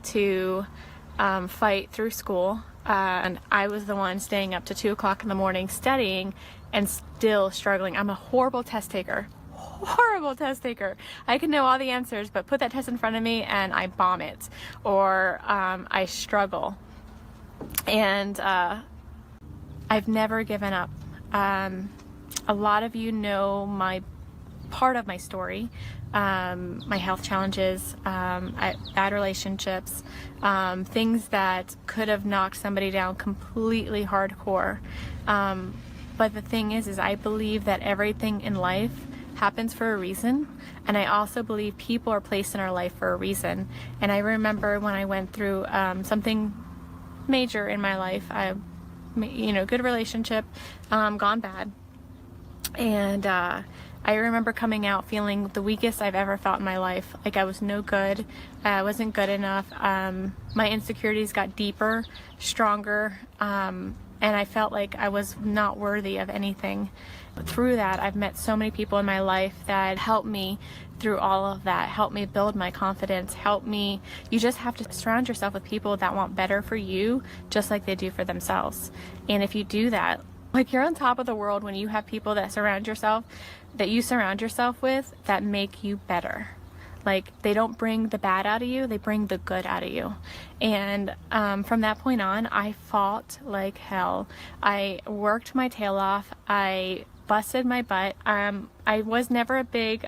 to fight through school. And I was the one staying up to 2 o'clock in the morning studying and still struggling. I'm a horrible test taker. Horrible test taker. I can know all the answers, but put that test in front of me and I bomb it, or I struggle. And I've never given up. A lot of you know my part of my story, my health challenges, bad relationships, things that could have knocked somebody down completely hardcore. But the thing is I believe that everything in life happens for a reason, and I also believe people are placed in our life for a reason. And I remember when I went through something major in my life, good relationship, gone bad, and I remember coming out feeling the weakest I've ever felt in my life. Like I was no good, I wasn't good enough. My insecurities got deeper, stronger, and I felt like I was not worthy of anything. Through that, I've met so many people in my life that helped me through all of that, helped me build my confidence, helped me. You just have to surround yourself with people that want better for you, just like they do for themselves. And if you do that, like, you're on top of the world when you have people that you surround yourself with that make you better. Like, they don't bring the bad out of you, they bring the good out of you. And from that point on, I fought like hell. I worked my tail off. I busted my butt. I was never a big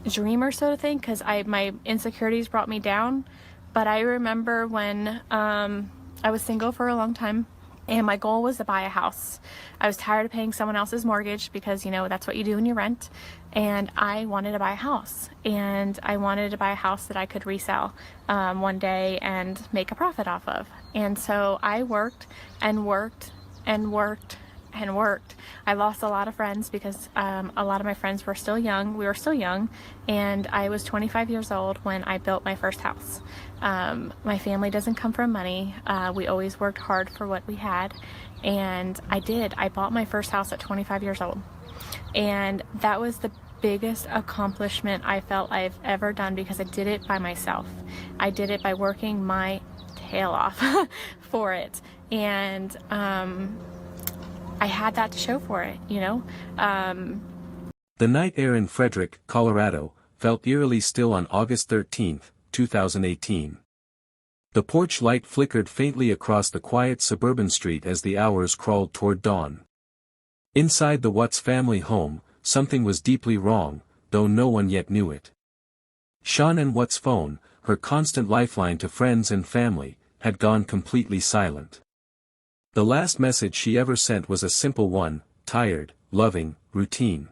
dreamer, so to think, because my insecurities brought me down. But I remember when I was single for a long time, and my goal was to buy a house. I was tired of paying someone else's mortgage because, that's what you do when you rent. And I wanted to buy a house. And I wanted to buy a house that I could resell one day and make a profit off of. And so I worked and worked and worked and worked. I lost a lot of friends because a lot of my friends were still young. We were still young. And I was 25 years old when I built my first house. My family doesn't come from money. We always worked hard for what we had. And I bought my first house at 25 years old. And that was the biggest accomplishment I felt I've ever done, because I did it by myself. I did it by working my tail off for it. And I had that to show for it, The night air in Frederick, Colorado, felt eerily still on August 13, 2018. The porch light flickered faintly across the quiet suburban street as the hours crawled toward dawn. Inside the Watts family home, something was deeply wrong, though no one yet knew it. Shanann Watts' phone, her constant lifeline to friends and family, had gone completely silent. The last message she ever sent was a simple one: tired, loving, routine.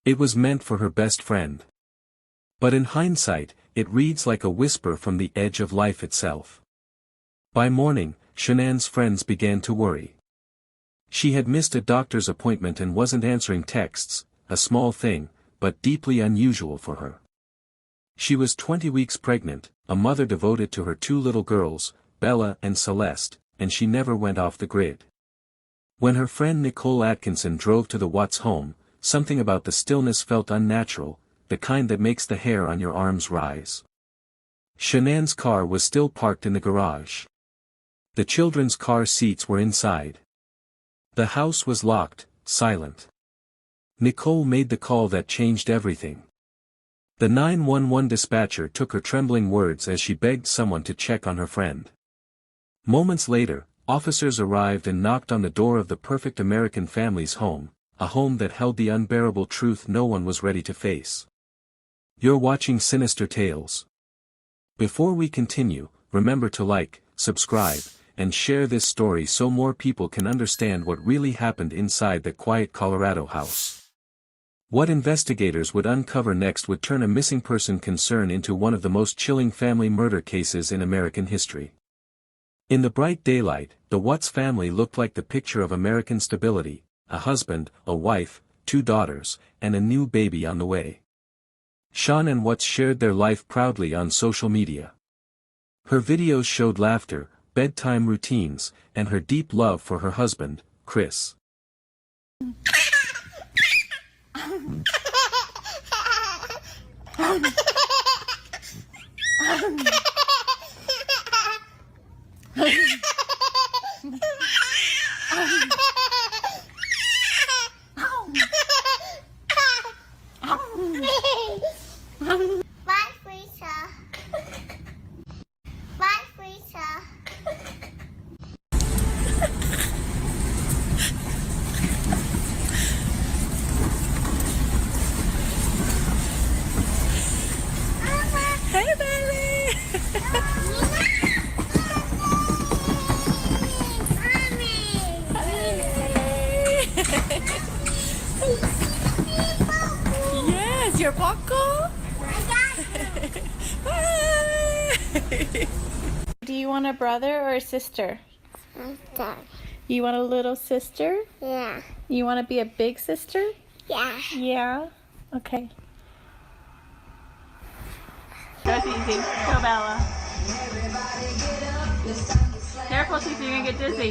It was meant for her best friend. But in hindsight, it reads like a whisper from the edge of life itself. By morning, Shanann's friends began to worry. She had missed a doctor's appointment and wasn't answering texts, a small thing, but deeply unusual for her. She was 20 weeks pregnant, a mother devoted to her two little girls, Bella and Celeste, and she never went off the grid. When her friend Nicole Atkinson drove to the Watts home, something about the stillness felt unnatural, the kind that makes the hair on your arms rise. Shanann's car was still parked in the garage. The children's car seats were inside. The house was locked, silent. Nicole made the call that changed everything. The 911 dispatcher took her trembling words as she begged someone to check on her friend. Moments later, officers arrived and knocked on the door of the perfect American family's home, a home that held the unbearable truth no one was ready to face. You're watching Sinister Tales. Before we continue, remember to like, subscribe, and share this story so more people can understand what really happened inside the quiet Colorado house. What investigators would uncover next would turn a missing person concern into one of the most chilling family murder cases in American history. In the bright daylight, the Watts family looked like the picture of American stability: a husband, a wife, 2 daughters, and a new baby on the way. Shanann Watts shared their life proudly on social media. Her videos showed laughter, bedtime routines, and her deep love for her husband, Chris. Bye, Freezer. Bye, Freezer. Hey, baby! Yes, your popcorn? Do you want a brother or a sister? You want a little sister? Yeah. You want to be a big sister? Yeah. Yeah? Okay. Go, Cece. Go, Bella. Careful, Cece. You're going to get dizzy.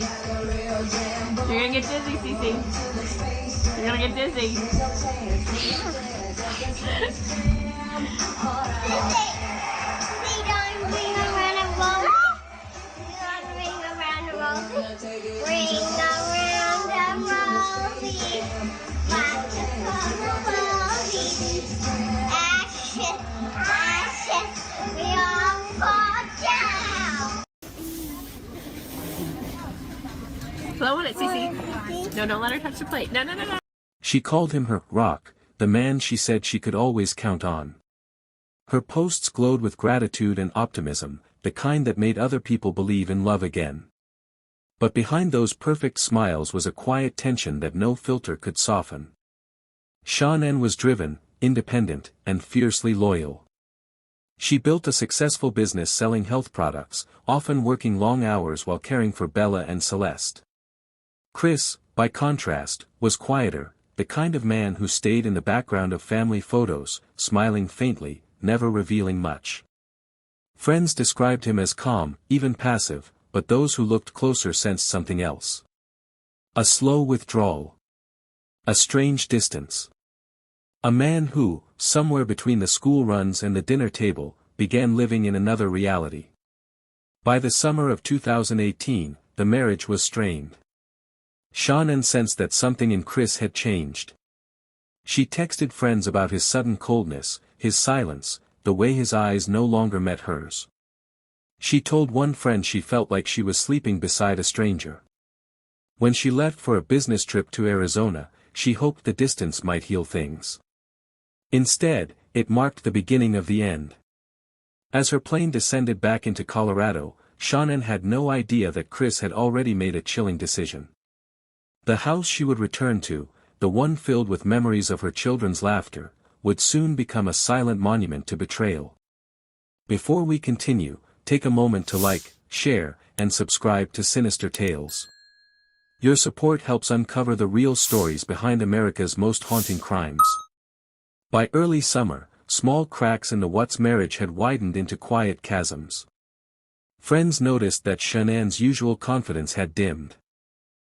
You're going to get dizzy, Cece. You're going to get dizzy. Ring around the rosy. Ring around the rosy. Watch it for the rosy. Ashes, ashes, we all fall down. Blow on it, Cece. No, don't let her touch the plate. No, no, no, no. She called him her rock, the man she said she could always count on. Her posts glowed with gratitude and optimism, the kind that made other people believe in love again. But behind those perfect smiles was a quiet tension that no filter could soften. Shanann was driven, independent, and fiercely loyal. She built a successful business selling health products, often working long hours while caring for Bella and Celeste. Chris, by contrast, was quieter, the kind of man who stayed in the background of family photos, smiling faintly, never revealing much. Friends described him as calm, even passive, but those who looked closer sensed something else. A slow withdrawal. A strange distance. A man who, somewhere between the school runs and the dinner table, began living in another reality. By the summer of 2018, the marriage was strained. Shanann sensed that something in Chris had changed. She texted friends about his sudden coldness, his silence, the way his eyes no longer met hers. She told one friend she felt like she was sleeping beside a stranger. When she left for a business trip to Arizona, she hoped the distance might heal things. Instead, it marked the beginning of the end. As her plane descended back into Colorado, Shanann had no idea that Chris had already made a chilling decision. The house she would return to, the one filled with memories of her children's laughter, would soon become a silent monument to betrayal. Before we continue, take a moment to like, share, and subscribe to Sinister Tales. Your support helps uncover the real stories behind America's most haunting crimes. By early summer, small cracks in the Watts marriage had widened into quiet chasms. Friends noticed that Shanann's usual confidence had dimmed.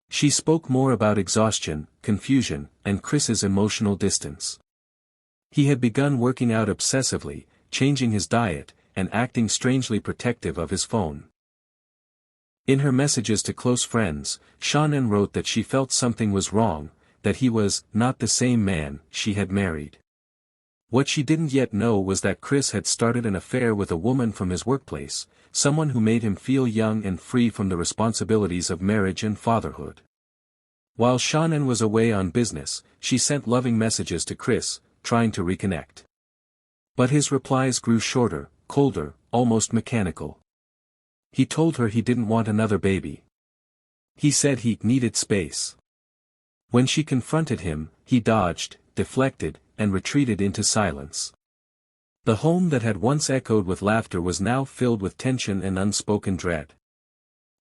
She spoke more about exhaustion, confusion, and Chris's emotional distance. He had begun working out obsessively, changing his diet, and acting strangely protective of his phone. In her messages to close friends, Shanann wrote that she felt something was wrong, that he was not the same man she had married. What she didn't yet know was that Chris had started an affair with a woman from his workplace, someone who made him feel young and free from the responsibilities of marriage and fatherhood. While Shanann was away on business, she sent loving messages to Chris, trying to reconnect. But his replies grew shorter, colder, almost mechanical. He told her he didn't want another baby. He said he needed space. When she confronted him, he dodged, deflected, and retreated into silence. The home that had once echoed with laughter was now filled with tension and unspoken dread.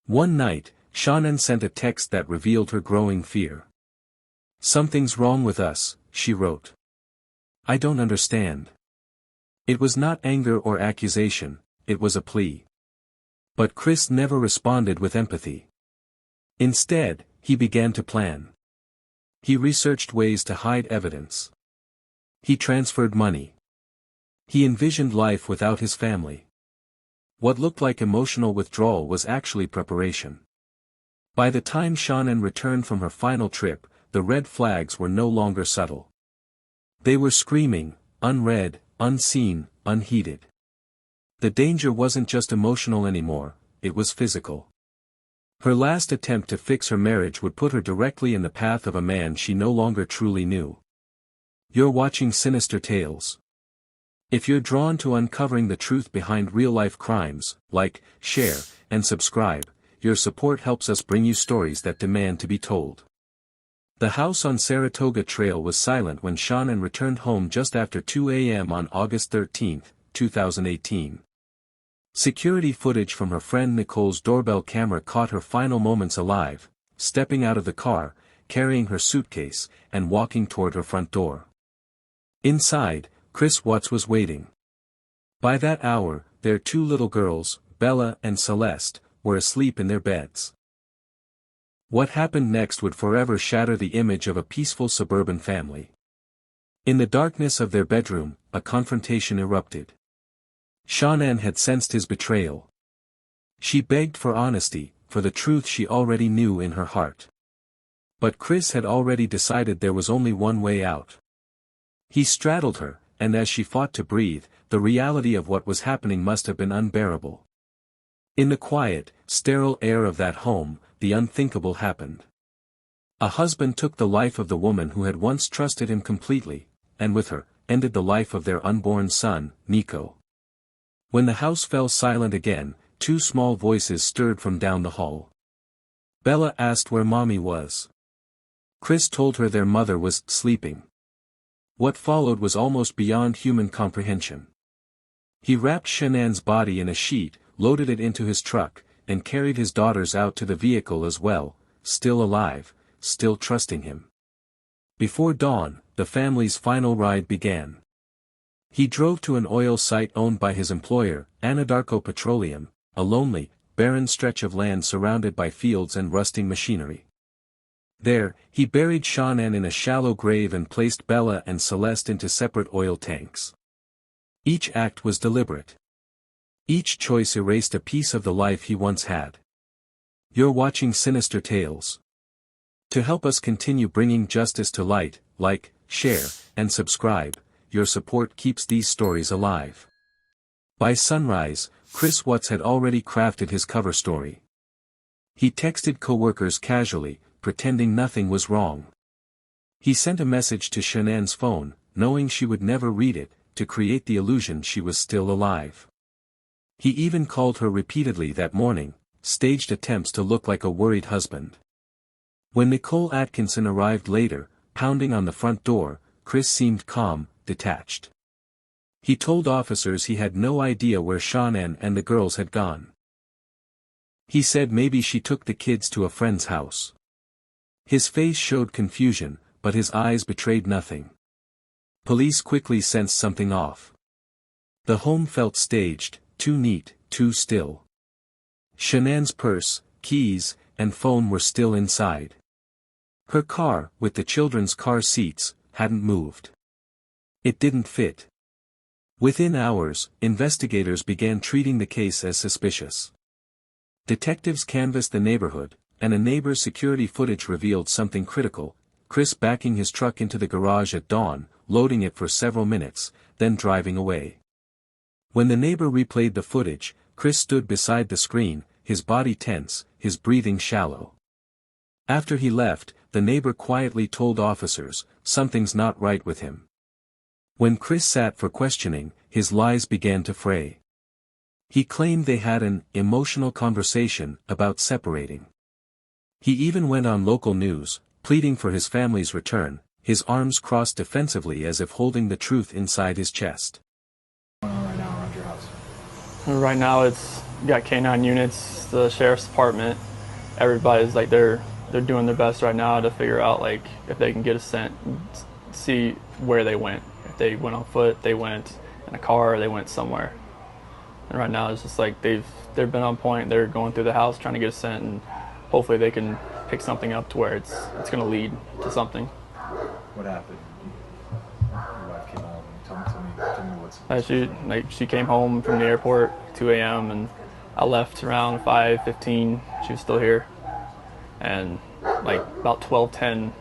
One night, Shanann sent a text that revealed her growing fear. "Something's wrong with us," she wrote. "I don't understand." It was not anger or accusation, it was a plea. But Chris never responded with empathy. Instead, he began to plan. He researched ways to hide evidence. He transferred money. He envisioned life without his family. What looked like emotional withdrawal was actually preparation. By the time Shanann returned from her final trip, the red flags were no longer subtle. They were screaming, unread, unseen, unheeded. The danger wasn't just emotional anymore, it was physical. Her last attempt to fix her marriage would put her directly in the path of a man she no longer truly knew. You're watching Sinister Tales. If you're drawn to uncovering the truth behind real-life crimes, like, share, and subscribe. Your support helps us bring you stories that demand to be told. The house on Saratoga Trail was silent when Shanann returned home just after 2 a.m. on August 13, 2018. Security footage from her friend Nicole's doorbell camera caught her final moments alive, stepping out of the car, carrying her suitcase, and walking toward her front door. Inside, Chris Watts was waiting. By that hour, their two little girls, Bella and Celeste, were asleep in their beds. What happened next would forever shatter the image of a peaceful suburban family. In the darkness of their bedroom, a confrontation erupted. Shanann had sensed his betrayal. She begged for honesty, for the truth she already knew in her heart. But Chris had already decided there was only one way out. He straddled her, and as she fought to breathe, the reality of what was happening must have been unbearable. In the quiet, sterile air of that home, the unthinkable happened. A husband took the life of the woman who had once trusted him completely, and with her, ended the life of their unborn son, Nico. When the house fell silent again, two small voices stirred from down the hall. Bella asked where Mommy was. Chris told her their mother was sleeping. What followed was almost beyond human comprehension. He wrapped Shanann's body in a sheet, loaded it into his truck, and carried his daughters out to the vehicle as well, still alive, still trusting him. Before dawn, the family's final ride began. He drove to an oil site owned by his employer, Anadarko Petroleum, a lonely, barren stretch of land surrounded by fields and rusting machinery. There, he buried Shanann in a shallow grave and placed Bella and Celeste into separate oil tanks. Each act was deliberate. Each choice erased a piece of the life he once had. You're watching Sinister Tales. To help us continue bringing justice to light, like, share, and subscribe. Your support keeps these stories alive. By sunrise, Chris Watts had already crafted his cover story. He texted coworkers casually, pretending nothing was wrong. He sent a message to Shanann's phone, knowing she would never read it, to create the illusion she was still alive. He even called her repeatedly that morning, staged attempts to look like a worried husband. When Nicole Atkinson arrived later, pounding on the front door, Chris seemed calm, detached. He told officers he had no idea where Shanann and the girls had gone. He said maybe she took the kids to a friend's house. His face showed confusion, but his eyes betrayed nothing. Police quickly sensed something off. The home felt staged, too neat, too still. Shanann's purse, keys, and phone were still inside. Her car, with the children's car seats, hadn't moved. It didn't fit. Within hours, investigators began treating the case as suspicious. Detectives canvassed the neighborhood, and a neighbor's security footage revealed something critical: Chris backing his truck into the garage at dawn, loading it for several minutes, then driving away. When the neighbor replayed the footage, Chris stood beside the screen, his body tense, his breathing shallow. After he left, the neighbor quietly told officers, something's not right with him. When Chris sat for questioning, his lies began to fray. He claimed they had an emotional conversation about separating. He even went on local news, pleading for his family's return, his arms crossed defensively as if holding the truth inside his chest. Right now around your house? Right now it's got K9 units, the sheriff's department. Everybody's like they're doing their best right now to figure out like if they can get a scent, see where they went. If they went on foot, they went in a car, or they went somewhere. And right now it's just like they've been on point. They're going through the house trying to get a scent, and hopefully they can pick something up to where it's going to lead to something. What happened? Your wife came home. Tell me what's. She came home from the airport 2 a.m. and I left around 5:15. She was still here, and like about 12:10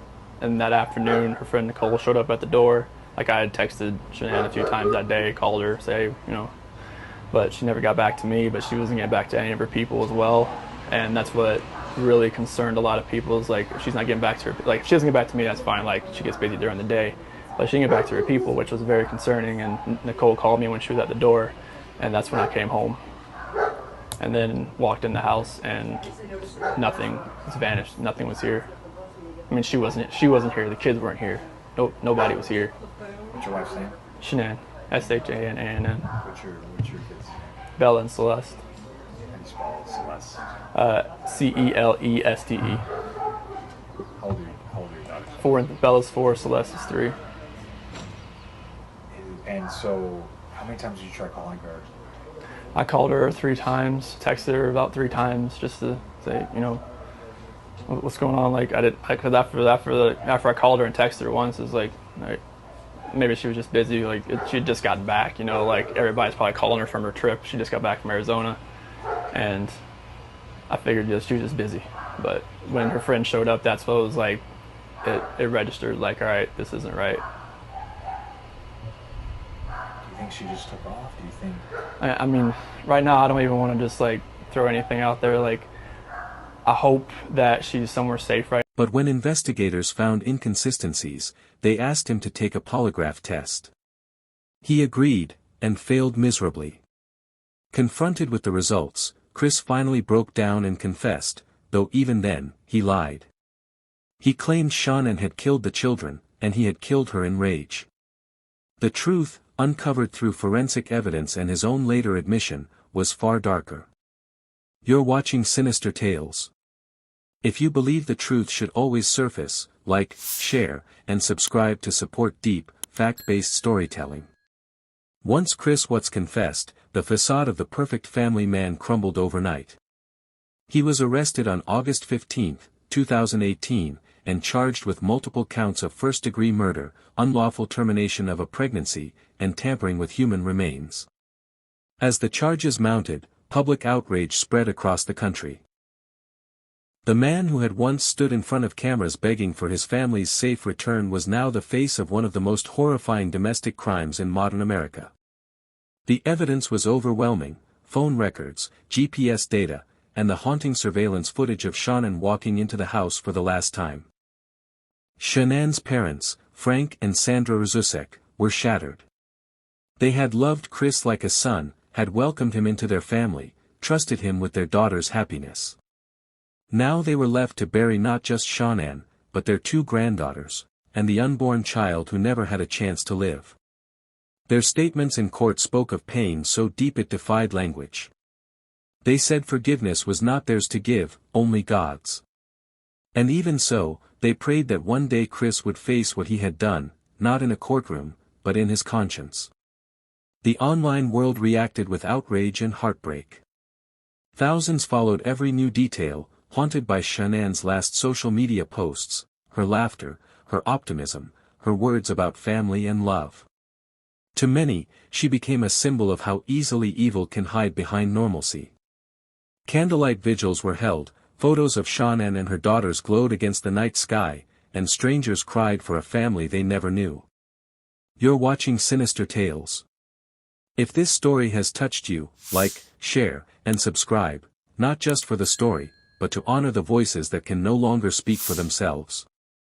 in that afternoon, her friend Nicole showed up at the door. Like I had texted Shanann a few times that day, called her, say, you know, but she never got back to me, but she wasn't getting back to any of her people as well. And that's what really concerned a lot of people, is like, if she's not getting back to her, like if she doesn't get back to me, that's fine, like she gets busy during the day, but she didn't get back to her people, which was very concerning. And Nicole called me when she was at the door, and that's when I came home. And then walked in the house and nothing was vanished. Nothing was here. I mean, she wasn't here. The kids weren't here. Nobody was here. What's your wife's name? Shanann, Shanann. What's your kids? Bella and Celeste. How do you spell Celeste? Celeste. How old are your daughters? 4, Bella's 4, Celeste is 3. And so, how many times did you try calling her? I called her 3 times, texted her about 3 times, just to say, you know, what's going on. Like cause after I called her and texted her once, it's like maybe she was just busy. Like she'd just gotten back, you know, like everybody's probably calling her from her trip. She just got back from Arizona, and I figured she was just busy. But when her friend showed up, that's what it was like. It registered like, all right, this isn't right. Do you think she just took off? Do you think? I mean, right now I don't even want to just like throw anything out there. Like, I hope that she's somewhere safe right. But when investigators found inconsistencies, they asked him to take a polygraph test. He agreed, and failed miserably. Confronted with the results, Chris finally broke down and confessed, though even then, he lied. He claimed Shanann had killed the children, and he had killed her in rage. The truth, uncovered through forensic evidence and his own later admission, was far darker. You're watching Sinister Tales. If you believe the truth should always surface, like, share, and subscribe to support deep, fact-based storytelling. Once Chris Watts confessed, the facade of the perfect family man crumbled overnight. He was arrested on August 15, 2018, and charged with multiple counts of first-degree murder, unlawful termination of a pregnancy, and tampering with human remains. As the charges mounted, public outrage spread across the country. The man who had once stood in front of cameras begging for his family's safe return was now the face of one of the most horrifying domestic crimes in modern America. The evidence was overwhelming: phone records, GPS data, and the haunting surveillance footage of Shanann walking into the house for the last time. Shanann's parents, Frank and Sandra Rzusek, were shattered. They had loved Chris like a son, had welcomed him into their family, trusted him with their daughter's happiness. Now they were left to bury not just Shanann, but their 2 granddaughters, and the unborn child who never had a chance to live. Their statements in court spoke of pain so deep it defied language. They said forgiveness was not theirs to give, only God's. And even so, they prayed that one day Chris would face what he had done, not in a courtroom, but in his conscience. The online world reacted with outrage and heartbreak. Thousands followed every new detail, haunted by Shanann's last social media posts, her laughter, her optimism, her words about family and love. To many, she became a symbol of how easily evil can hide behind normalcy. Candlelight vigils were held, photos of Shanann and her daughters glowed against the night sky, and strangers cried for a family they never knew. You're watching Sinister Tales. If this story has touched you, like, share, and subscribe, not just for the story, but to honor the voices that can no longer speak for themselves.